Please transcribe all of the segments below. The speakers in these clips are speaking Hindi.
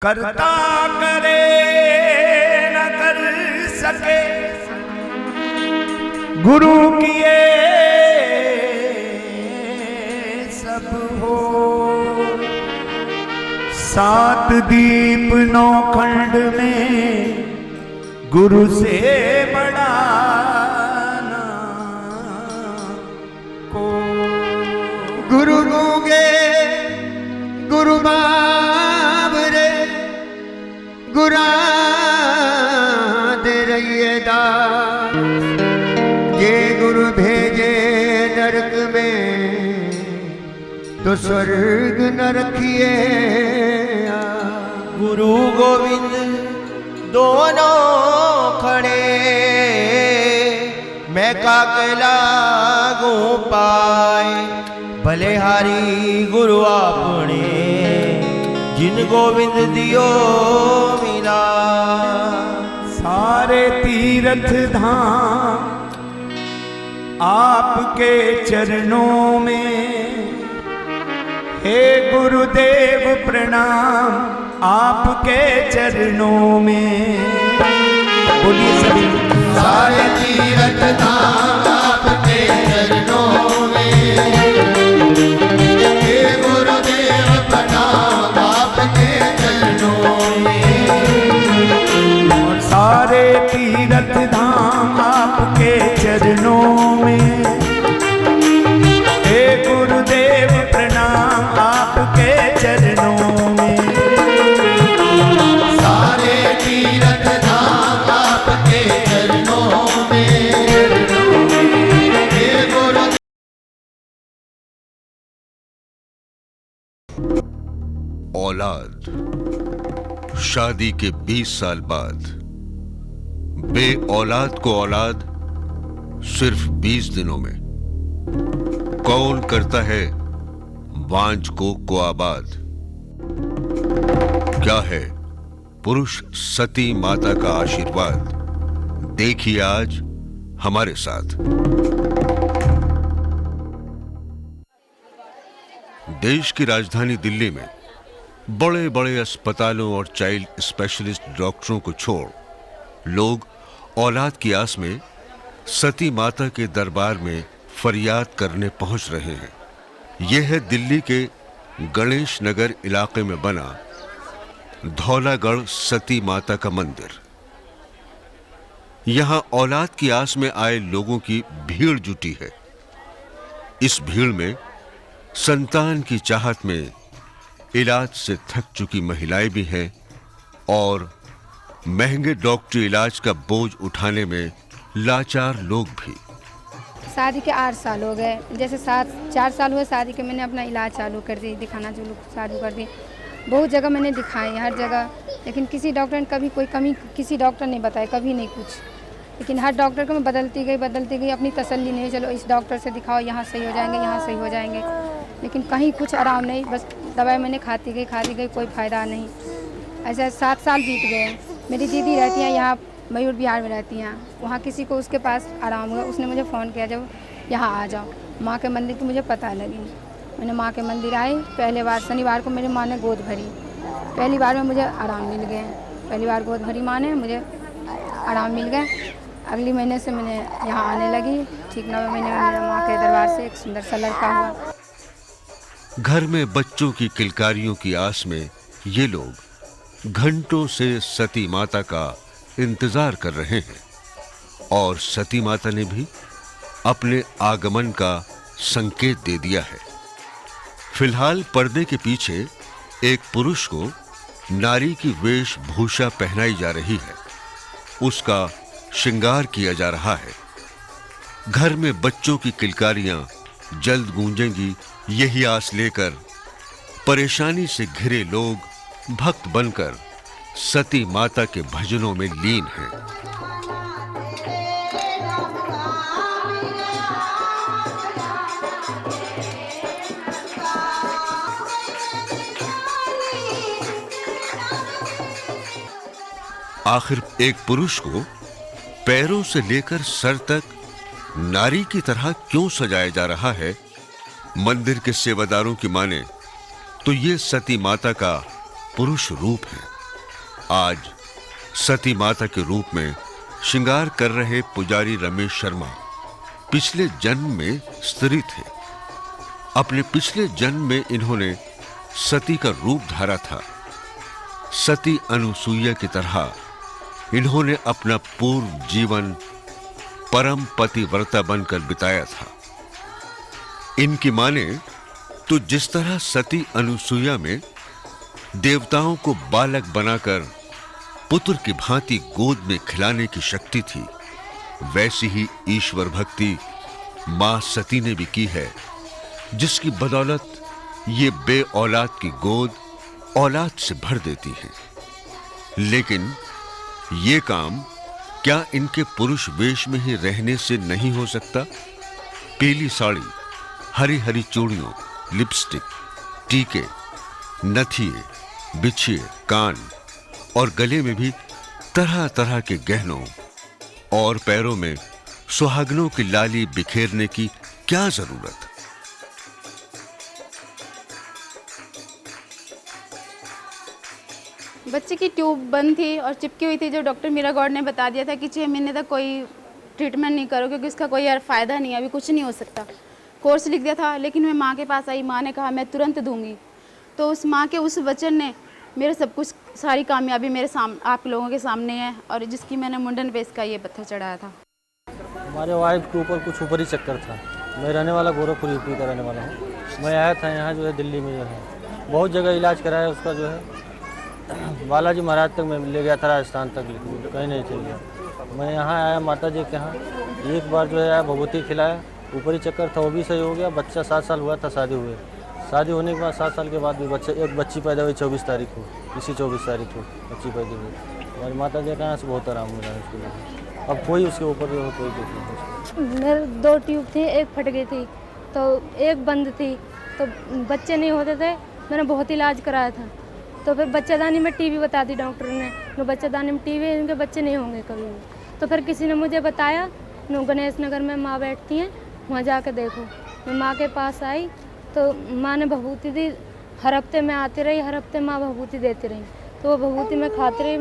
करता करे न कर सके गुरु किए सब हो। सात दीप नौ खंड में गुरु से बड़ा ना को। गुरु गूंगे गुरु बाबरे गुरा दे रहिए दास। ये गुरु भेजे नरक में तो स्वर्ग न रखिए। गुरु गोविंद दोनों खड़े मैं काकला गो पाए। भले हारी गुरु आपने जिन गोविंद दियो मिला। सारे तीर्थ धाम आपके चरणों में। हे गुरुदेव प्रणाम आपके चरणों में। बोलिए सभी। सारे तीर्थ धाम आपके चरणों में। हे गुरुदेव प्रणाम आपके चरणों में। और सारे तीर्थ धाम आपके चरणों में। हे गुरुदेव प्रणाम आपके चरणों में। सारे तीर्थ धाम आपके चरणों में। हे गुरु औलाद शादी के 20 साल बाद बे औलाद को औलाद सिर्फ 20 दिनों में। कौन करता है वांझ को आबाद। क्या है पुरुष सती माता का आशीर्वाद। देखिए आज हमारे साथ। देश की राजधानी दिल्ली में बड़े बड़े अस्पतालों और चाइल्ड स्पेशलिस्ट डॉक्टरों को छोड़ लोग औलाद की आस में सती माता के दरबार में फरियाद करने पहुंच रहे हैं। यह है दिल्ली के गणेश नगर इलाके में बना धौलागढ़ सती माता का मंदिर। यहां औलाद की आस में आए लोगों की भीड़ जुटी है। इस भीड़ में संतान की चाहत में इलाज से थक चुकी महिलाएं भी हैं और महंगे डॉक्टरी इलाज का बोझ उठाने में लाचार लोग भी। शादी के 8 साल हो गए। जैसे 4 साल हुए शादी के, मैंने अपना इलाज चालू कर दी, दिखाना चालू कर दी। बहुत जगह मैंने दिखाए, हर जगह, लेकिन किसी डॉक्टर ने कभी कोई कमी किसी डॉक्टर ने बताया, कभी नहीं कुछ। लेकिन हर डॉक्टर को मैं बदलती गई, अपनी तसल्ली नहीं, चलो इस डॉक्टर से दिखाओ, यहाँ सही हो जाएंगे, यहाँ सही हो जाएंगे। लेकिन कहीं कुछ आराम नहीं, बस दवाई मैंने खाती गई, कोई फ़ायदा नहीं। ऐसे 7 साल बीत गए। मेरी दीदी रहती हैं यहाँ मयूर बिहार में रहती हैं, वहाँ किसी को उसके पास आराम हुआ, उसने मुझे फ़ोन किया जब यहाँ आ जाओ। माँ के मंदिर की मुझे पता लगी। मैंने माँ के मंदिर आई। पहले बार शनिवार को मेरी माँ ने गोद भरी। पहली बार में मुझे आराम मिल गए। पहली बार गोद भरी माँ ने, मुझे आराम मिल गए। अगली महीने से मैंने यहाँ आने लगी। ठीक 9 महीने में मेरे माँ के दरबार से एक सुंदर सा लड़का हुआ। घर में बच्चों की किलकारियों की आस में ये लोग घंटों से सती माता का इंतजार कर रहे हैं और सती माता ने भी अपने आगमन का संकेत दे दिया है। फिलहाल पर्दे के पीछे एक पुरुष को नारी की वेशभूषा पहनाई जा रही है, उसका श्रृंगार किया जा रहा है। घर में बच्चों की किलकारियां जल्द गूंजेंगी, यही आस लेकर परेशानी से घिरे लोग भक्त बनकर सती माता के भजनों में लीन हैं। आखिर एक पुरुष को पैरों से लेकर सर तक नारी की तरह क्यों सजाया जा रहा है? मंदिर के सेवादारों की माने तो ये सती माता का पुरुष रूप है। आज सती माता के रूप में श्रृंगार कर रहे पुजारी रमेश शर्मा पिछले जन्म में स्त्री थे। अपने पिछले जन्म में इन्होंने सती का रूप धारा था। सती अनुसुईया की तरह इन्होंने अपना पूर्ण जीवन परम पतिव्रता बनकर बिताया था। इनकी माने तो जिस तरह सती अनुसुईया में देवताओं को बालक बनाकर पुत्र की भांति गोद में खिलाने की शक्ति थी, वैसी ही ईश्वर भक्ति मां सती ने भी की है, जिसकी बदौलत ये बे औलाद की गोद औलाद से भर देती हैं। लेकिन ये काम क्या इनके पुरुष वेश में ही रहने से नहीं हो सकता? पीली साड़ी, हरी हरी चूड़ियों, लिपस्टिक, टीके, नथिए, बिछिए, कान और गले में भी तरह तरह के गहनों और पैरों में सुहागनों की लाली बिखेरने की क्या जरूरत? बच्चे की ट्यूब बंद थी और चिपकी हुई थी, जो डॉक्टर मीरा गौड़ ने बता दिया था कि 6 महीने तक कोई ट्रीटमेंट नहीं करो क्योंकि उसका कोई यार फ़ायदा नहीं है, अभी कुछ नहीं हो सकता। कोर्स लिख दिया था, लेकिन मैं माँ के पास आई, माँ ने कहा मैं तुरंत दूंगी। तो उस माँ के उस वचन ने मेरे सब कुछ, सारी कामयाबी मेरे आप लोगों के सामने है, और जिसकी मैंने मुंडन पे इसका ये पत्थर चढ़ाया था। हमारे वाइफ के ऊपर कुछ ऊपरी चक्कर था। मैं रहने वाला गोरखपुर यूपी का रहने वाला हूँ। मैं आया था यहाँ जो है दिल्ली में जो है बहुत जगह इलाज कराया, उसका जो है बालाजी महाराज तक मैं ले गया था, राजस्थान तक, लेकिन कहीं नहीं चल गया। मैं यहाँ आया माता जी के यहाँ, एक बार जो है भभूति खिलाया, ऊपरी चक्कर था वो भी सही हो गया। बच्चा 7 साल हुआ था शादी हुए, शादी होने के बाद 7 साल के बाद भी एक बच्ची पैदा हुई 24 तारीख को, इसी 24 तारीख को बच्ची पैदा हुई। हमारी माता जी के यहाँ से बहुत आराम मिला है उसके लिए। अब कोई उसके ऊपर जो है कोई दुख नहीं। मेरे 2 ट्यूब थी, एक फट गई थी तो एक बंद थी, तो बच्चे नहीं होते थे। मैंने बहुत इलाज कराया था, तो फिर बच्चादानी में टीबी बता दी डॉक्टर ने, नो बच्चादानी में टीबी, इनके बच्चे नहीं होंगे कभी भी। तो फिर किसी ने मुझे बताया, नो गणेश नगर में माँ बैठती हैं, वहाँ जाके देखो। मैं माँ के पास आई तो माँ ने भभूति दी, हर हफ्ते मैं आती रही, हर हफ्ते माँ भभूति देती रही। तो वो भभूति मैं खाती रही,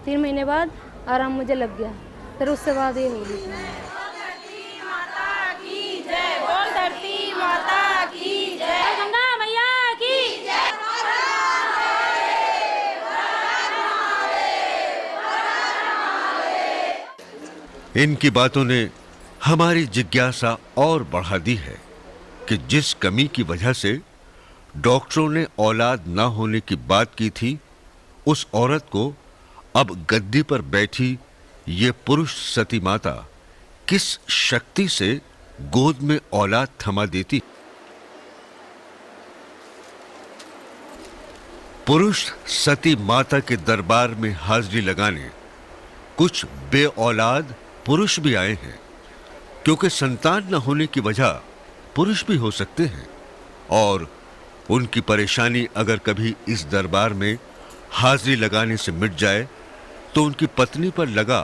3 महीने बाद आराम मुझे लग गया। फिर उससे बाद ये हो गई। इनकी बातों ने हमारी जिज्ञासा और बढ़ा दी है कि जिस कमी की वजह से डॉक्टरों ने औलाद न होने की बात की थी, उस औरत को अब गद्दी पर बैठी ये पुरुष सती माता किस शक्ति से गोद में औलाद थमा देती। पुरुष सती माता के दरबार में हाजिरी लगाने कुछ बे औलाद पुरुष भी आए हैं, क्योंकि संतान न होने की वजह पुरुष भी हो सकते हैं, और उनकी परेशानी अगर कभी इस दरबार में हाजिरी लगाने से मिट जाए तो उनकी पत्नी पर लगा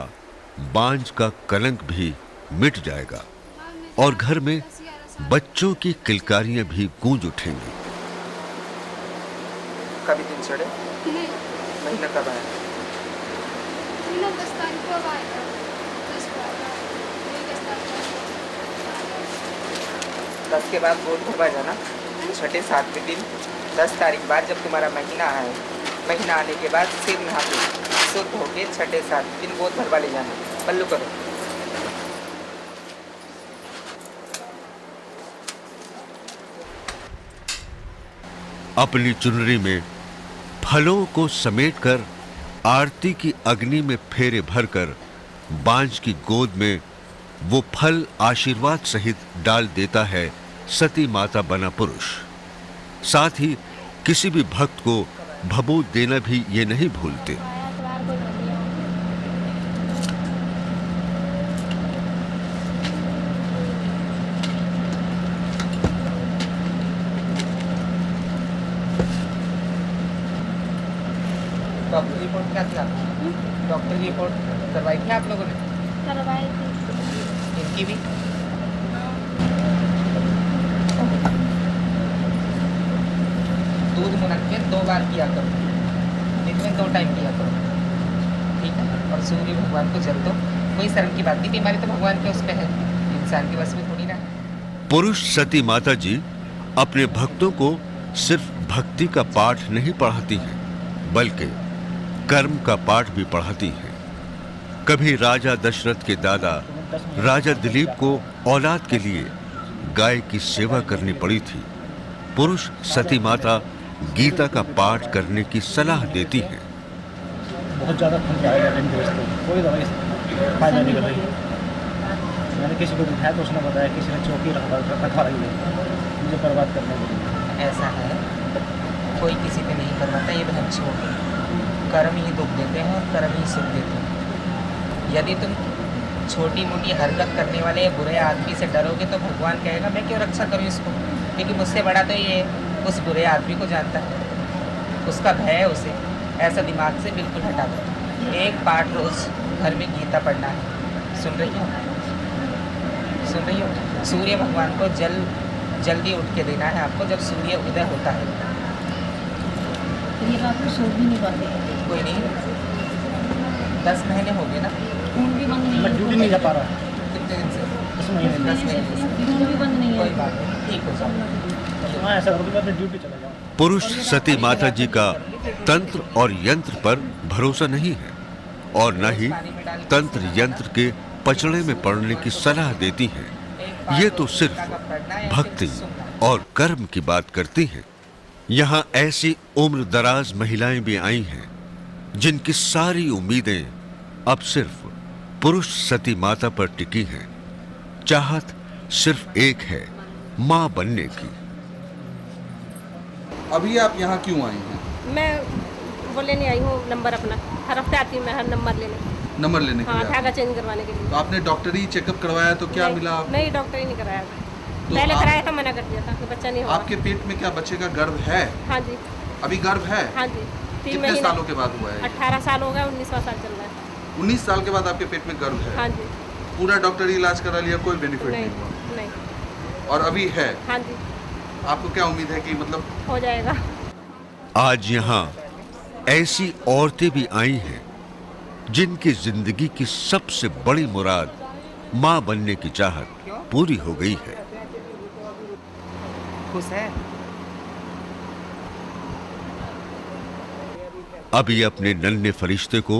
बांझ का कलंक भी मिट जाएगा और घर में बच्चों की किलकारियां भी गूंज उठेंगी। कभी दिन चढ़े? नहीं, महीना कब आया? 10 तारीख को आएगा। 10 के बाद गोद भरवा जाना। 6-7वें दिन 10 तारीख बाद जब तुम्हारा महीना आए, महीना आने के बाद सिर नहा के शुद्ध होके 6-7 दिन गोद भरवा ले जाना। पल्लू करो। अपनी चुनरी में फलों को समेटकर आरती की अग्नि में फेरे भरकर बांझ की गोद में वो फल आशीर्वाद सहित डाल देता है सती माता बना पुरुष। साथ ही किसी भी भक्त को भभूत देना भी ये नहीं भूलते। डॉक्टर रिपोर्ट क्या थी आपकी? डॉक्टर रिपोर्ट करवाई थी आप लोगों ने? करवाई थी। इनकी भी? दूध मुनक्के 2 बार किया करो, नहीं में 2 टाइम किया करो, ठीक है। और सूर्य भगवान को जल दो, कोई शर्म की बात नहीं, बीमारी तो भगवान के उस पे है, इंसान के बस में थोड़ी ना। पुरुष सती माता जी अपने भक्तों को सिर्फ भक्ति का पाठ नहीं पढ़ाती हैं, बल्कि कर्म का पाठ भी पढ़ाती हैं। कभी राजा दशरथ के दादा राजा दिलीप को औलाद के लिए गाय की सेवा करनी पड़ी थी। पुरुष सती माता गीता का पाठ करने की सलाह देती हैं। बहुत ज़्यादा खून जाएगा, कोई दवाई फायदा नहीं कर रही। मैंने किसी को दिखाया तो उसने बताया किसी ने चौकी रखवा रही है मुझे बर्बाद करने के लिए। ऐसा है, कोई किसी पे नहीं करवाता, ये बहन छोड़, कर्म ही दुख देते हैं और कर्म ही सुख देते हैं। यदि तुम छोटी मोटी हरकत करने वाले बुरे आदमी से डरोगे तो भगवान कहेगा मैं क्यों रक्षा करूँ इसको, क्योंकि मुझसे बड़ा तो ये उस बुरे आदमी को जानता है, उसका भय है उसे। ऐसा दिमाग से बिल्कुल हटा दो। एक पाठ रोज घर में गीता पढ़ना है। सुन रही हो, सुन रही हो? सूर्य भगवान को जल्दी उठ के देना है आपको जब सूर्य उदय होता है। ये रात को सो भी नहीं पाते। कोई नहीं, 10 महीने हो गए ना, खून भी बंद नहीं मैं ड्यूटी नहीं जा पा रहा। कितने दिन से? 10 महीने 10 महीने से। खून भी बंद नहीं कोई है। बात नहीं, ठीक हो जाओ। हाँ, ऐसा करो कि मैं ड्यूटी चला जाऊँ। पुरुष सती माता जी का तंत्र और यंत्र पर भरोसा नहीं है और न ही तंत्र यंत्र के पचड़े में पड़ने की सलाह देती हैं। ये तो सिर्फ भक्ति और कर्म की बात करती हैं। यहाँ ऐसी उम्र दराज महिलाएं भी आई हैं जिनकी सारी उम्मीदें अब सिर्फ पुरुष सती माता पर टिकी हैं। चाहत सिर्फ एक है, मां बनने की। अभी आप यहाँ क्यों आई हैं? मैं वो लेने आई हूँ नंबर अपना, हर हफ्ते आती हूँ मैं हर नंबर लेने। नंबर लेने के हाँ, लिए? धागा चेंज करवाने के लिए। तो आपने डॉक्टरी चेकअप करवाया तो क्या मिला? नहीं, डॉक्टर ही नहीं कराया। पहले कराया था, मना कर दिया था कि बच्चा नहीं होगा। आपके पेट में क्या बच्चे का गर्भ है? हाँ जी। अभी गर्भ है? हाँ जी। 3 कितने महीने। सालों के बाद हुआ है? 18 साल हो गया, 19वां साल चल रहा है। 19 साल के बाद आपके पेट में गर्भ है? हाँ जी। पूरा डॉक्टरी इलाज करा लिया, कोई बेनिफिट नहीं हुआ? नहीं। और अभी है? हाँ जी। आपको क्या उम्मीद है कि मतलब हो जाएगा? आज यहाँ ऐसी औरतें भी आई हैं जिनकी जिंदगी की सबसे बड़ी मुराद मां बनने की चाहत पूरी हो गई है। खुश है? अभी अपने नन्हे फरिश्ते को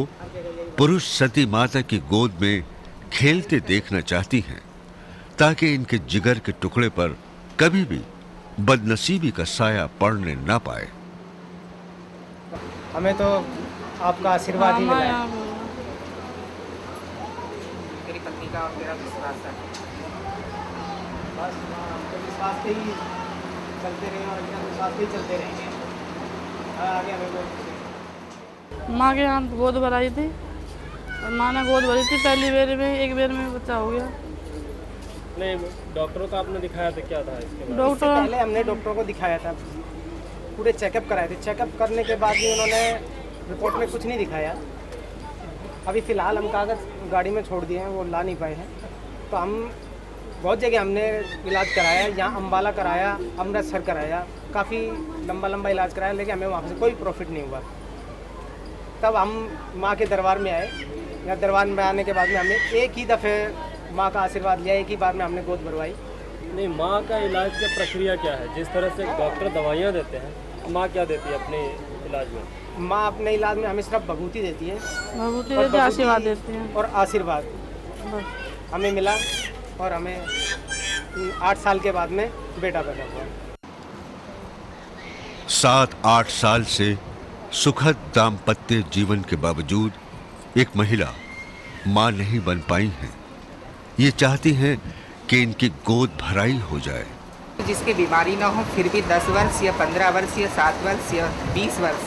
पुरुष सती माता की गोद में खेलते देखना चाहती हैं ताकि इनके जिगर के टुकड़े पर कभी भी बदनसीबी का साया पड़ने ना पाए। हमें तो आपका आशीर्वाद ही मिला है। तेरी पत्नी का और तेरा विश्वास है। बस आपके विश्वास पे ही चलते रहे और विश्वास पे ही चलते रहेंगे। आगे हमें माँ के यहाँ गोद भराई थी और माँ ने गोद भरी थी पहली बेर में, एक बेर में बच्चा हो गया। नहीं, डॉक्टरों को आपने दिखाया था, क्या था इसके डॉक्टर पहले हमने डॉक्टरों को दिखाया था, पूरे चेकअप कराए थे। चेकअप करने के बाद भी उन्होंने रिपोर्ट में कुछ नहीं दिखाया। अभी फ़िलहाल हम कागज़ गाड़ी में छोड़ दिए हैं, वो ला नहीं पाए हैं। तो हम बहुत जगह हमने इलाज कराया, यहाँ अम्बाला कराया, अमृतसर कराया, काफ़ी लंबा इलाज कराया, लेकिन हमें वहाँ से कोई प्रॉफिट नहीं हुआ। तब हम माँ के दरबार में आए। या दरबार में आने के बाद में हमने एक ही दफ़े माँ का आशीर्वाद लिया, एक ही बार में हमने गोद भरवाई। नहीं, माँ का इलाज की प्रक्रिया क्या है? जिस तरह से डॉक्टर दवाइयाँ देते हैं, माँ क्या देती है अपने इलाज में? माँ अपने इलाज में हमें सिर्फ भभूति देती है, भभूति देती है, आशीर्वाद देती है। और आशीर्वाद हमें मिला और हमें 8 साल के बाद में बेटा पैदा हुआ। 7-8 साल से सुखद दाम्पत्य जीवन के बावजूद एक महिला मां नहीं बन पाई हैं। ये चाहती हैं कि इनकी गोद भराई हो जाए। जिसकी बीमारी ना हो फिर भी 10 वर्ष या 15 वर्ष या 7 वर्ष या 20 वर्ष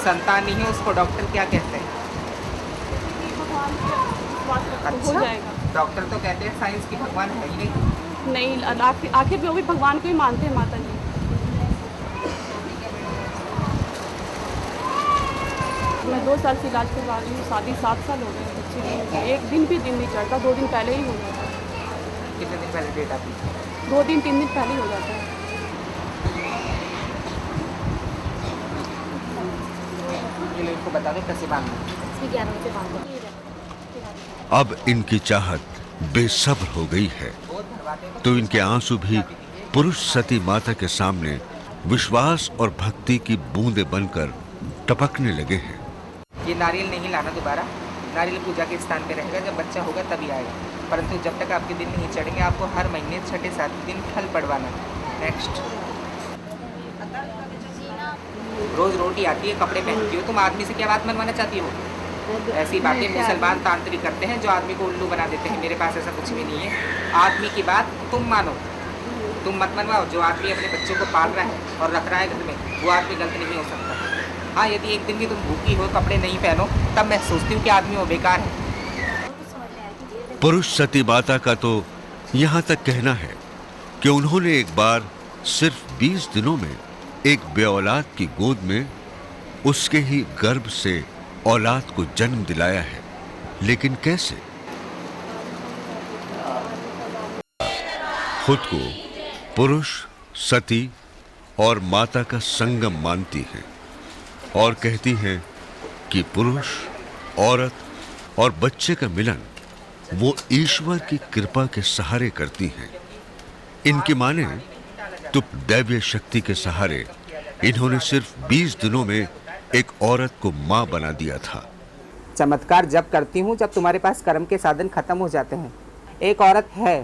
संतान नहीं है, उसको डॉक्टर क्या कहते हैं? हो जाएगा। डॉक्टर तो कहते हैं साइंस की भगवान है ही नहीं। आखिर भी वो भी भगवान को ही मानते हैं माता जी। मैं 2 साल से इलाज करवा रही हूँ, शादी 7 साल हो गए, बच्चे एक दिन भी दिन नहीं चढ़ता, 2 दिन पहले ही हो जाता है। कितने दिन पहले डेट आपकी? 2 दिन 3 दिन पहले ही हो जाता है। ये लो इनको बता दो कैसे बांधना है। इसमें 11 रुपये बांध दो। अब इनकी चाहत बेसब्र हो गई है, तो इनके आंसू भी पुरुष सती माता के सामने विश्वास और भक्ति की बूंदें बनकर टपकने लगे हैं। ये नारियल नहीं लाना दोबारा, नारियल पूजा के स्थान पे रहेगा, जब बच्चा होगा तभी आएगा, परंतु जब तक आपके दिन नहीं चढ़ेंगे आपको हर महीने 6-7 दिन फल पड़वाना है। नेक्स्ट, रोज रोटी आती है, कपड़े पहनती हो, तुम आदमी से क्या बात मनवाना चाहती हो? ऐसी बातें मुसलमान तांत्रिक करते हैं जो आदमी को उल्लू बना देते हैं। मेरे पास ऐसा कुछ भी नहीं है। आदमी की बात तुम मानो, तुम मत मनवाओ। जो आदमी अपने बच्चों को पाल रहा है और रख रहा है घर में, वो आदमी गलत नहीं हो सकता। हाँ, यदि एक दिन भी तुम भूखी हो, कपड़े नहीं पहनो, तब मैं सोचती हूँ कि आदमी वो बेकार है। पुरुष सती माता का तो यहाँ तक कहना है कि उन्होंने एक बार सिर्फ 20 दिनों में एक बेऔलाद की गोद में उसके ही गर्भ से औलाद को जन्म दिलाया है, लेकिन कैसे? खुद को पुरुष, सती और माता का संगम मानती हैं और कहती हैं कि पुरुष, औरत और बच्चे का मिलन वो ईश्वर की कृपा के सहारे करती हैं। इनकी माने तो दैवीय शक्ति के सहारे इन्होंने सिर्फ 20 दिनों में एक औरत को मां बना दिया था। चमत्कार जब करती हूँ जब तुम्हारे पास कर्म के साधन खत्म हो जाते हैं। एक औरत है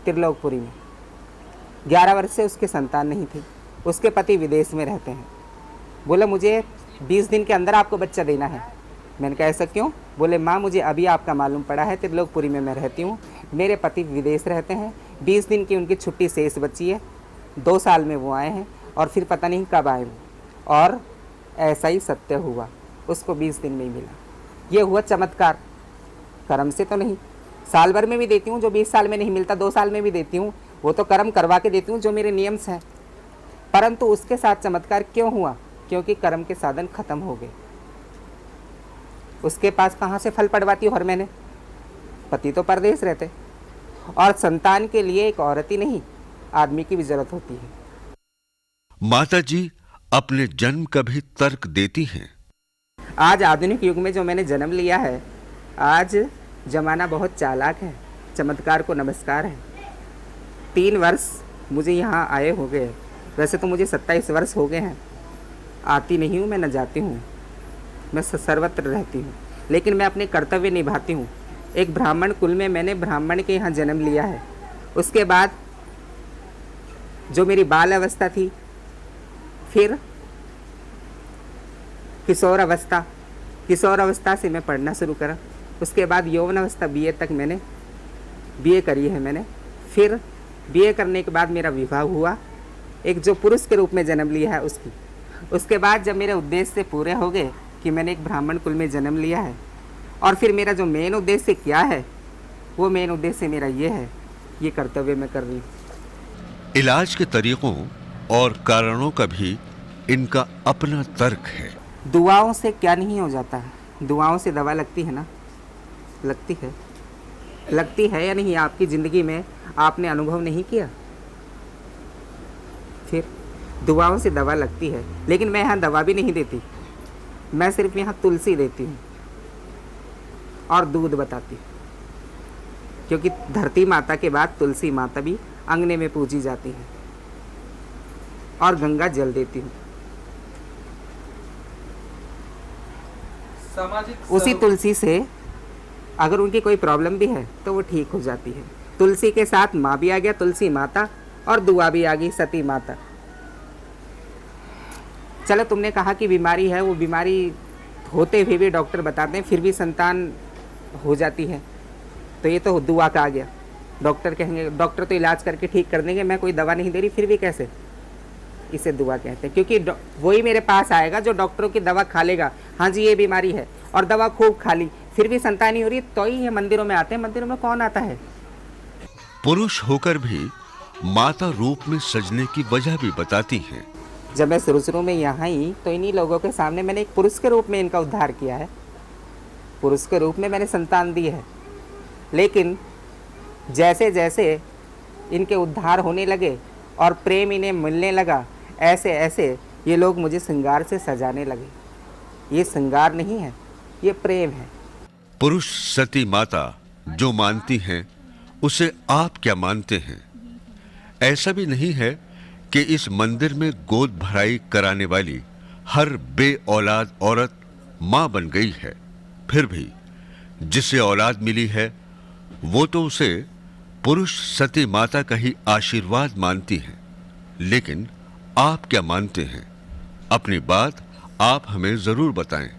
त्रिलोकपुरी में, 11 वर्ष से उसके संतान नहीं थी, उसके पति विदेश में रहते हैं। बोले मुझे 20 दिन के अंदर आपको बच्चा देना है। मैंने कहा ऐसा क्यों? बोले माँ मुझे अभी आपका मालूम पड़ा है, त्रिलोकपुरी में मैं रहती हूँ, मेरे पति विदेश रहते हैं, 20 दिन की उनकी छुट्टी शेष बची है, 2 साल में वो आए हैं और फिर पता नहीं कब आए वो। और ऐसा ही सत्य हुआ, उसको 20 दिन नहीं मिला। ये हुआ चमत्कार, कर्म से तो नहीं। साल भर में भी देती हूँ, जो 20 साल में नहीं मिलता 2 साल में भी देती हूँ, वो तो कर्म करवा के देती हूँ जो मेरे नियम्स हैं। परंतु उसके साथ चमत्कार क्यों हुआ? क्योंकि कर्म के साधन खत्म हो गए। उसके पास कहाँ से फल पड़वाती हूँ हर महीने? पति तो परदेश रहते, और संतान के लिए एक औरत ही नहीं, आदमी की भी जरूरत होती है। माता जी अपने जन्म का भी तर्क देती हैं। आज आधुनिक युग में जो मैंने जन्म लिया है, आज जमाना बहुत चालाक है, चमत्कार को नमस्कार है। 3 वर्ष मुझे यहाँ आए हो गए, वैसे तो मुझे 27 वर्ष हो गए हैं। आती नहीं हूँ मैं, न जाती हूँ, मैं सर्वत्र रहती हूँ, लेकिन मैं अपने कर्तव्य निभाती हूँ। एक ब्राह्मण कुल में मैंने ब्राह्मण के यहाँ जन्म लिया है। उसके बाद जो मेरी बाल अवस्था थी, फिर किशोर अवस्था से मैं पढ़ना शुरू करा। उसके बाद यौवन अवस्था BA तक मैंने BA करी है मैंने। फिर BA करने के बाद मेरा विवाह हुआ, एक जो पुरुष के रूप में जन्म लिया है उसकी। उसके बाद जब मेरे उद्देश्य पूरे हो गए कि मैंने एक ब्राह्मण कुल में जन्म लिया है, और फिर मेरा जो मेन उद्देश्य क्या है, वो मेन उद्देश्य मेरा ये है, ये कर्तव्य मैं कर रही हूँ। इलाज के तरीकों और कारणों का भी इनका अपना तर्क है। दुआओं से क्या नहीं हो जाता है? दुआओं से दवा लगती है ना? लगती है या नहीं? आपकी ज़िंदगी में आपने अनुभव नहीं किया? फिर दुआओं से दवा लगती है, लेकिन मैं यहाँ दवा भी नहीं देती, मैं सिर्फ यहाँ तुलसी देती हूँ और दूध बताती हूँ, क्योंकि धरती माता के बाद तुलसी माता भी अंगने में पूजी जाती है, और गंगा जल देती हूँ। उसी तुलसी से अगर उनकी कोई प्रॉब्लम भी है तो वो ठीक हो जाती है। तुलसी के साथ माँ भी आ गया, तुलसी माता, और दुआ भी आ गई, सती माता। चलो तुमने कहा कि बीमारी है, वो बीमारी होते हुए भी डॉक्टर बताते हैं फिर भी संतान हो जाती है, तो ये तो दुआ का आ गया। डॉक्टर कहेंगे, डॉक्टर तो इलाज करके ठीक कर देंगे, मैं कोई दवा नहीं दे रही, फिर भी कैसे? इसे दुआ कहते हैं, क्योंकि वही मेरे पास आएगा जो डॉक्टरों की दवा खा लेगा, हाँ जी ये बीमारी है, और दवा खूब खा ली, फिर भी संतान नहीं हो रही, तो ही ये मंदिरों में आते हैं। मंदिरों में कौन आता है? पुरुष होकर भी माता रूप में सजने की वजह भी बताती हैं। जब मैं शुरू में यहाँ ही, तो इन्हीं लोगों के सामने मैंने एक पुरुष के रूप में इनका उद्धार किया है, पुरुष के रूप में मैंने संतान दी है। लेकिन जैसे जैसे इनके उद्धार होने लगे और प्रेम इन्हें मिलने लगा, ऐसे ऐसे ये लोग मुझे श्रृंगार से सजाने लगे। ये श्रृंगार नहीं है, ये प्रेम है। पुरुष सती माता जो मानती हैं उसे आप क्या मानते हैं? ऐसा भी नहीं है कि इस मंदिर में गोद भराई कराने वाली हर बे औलाद औरत मां बन गई है। फिर भी जिसे औलाद मिली है वो तो उसे पुरुष सती माता का ही आशीर्वाद मानती है। लेकिन आप क्या मानते हैं? अपनी बात आप हमें जरूर बताएं।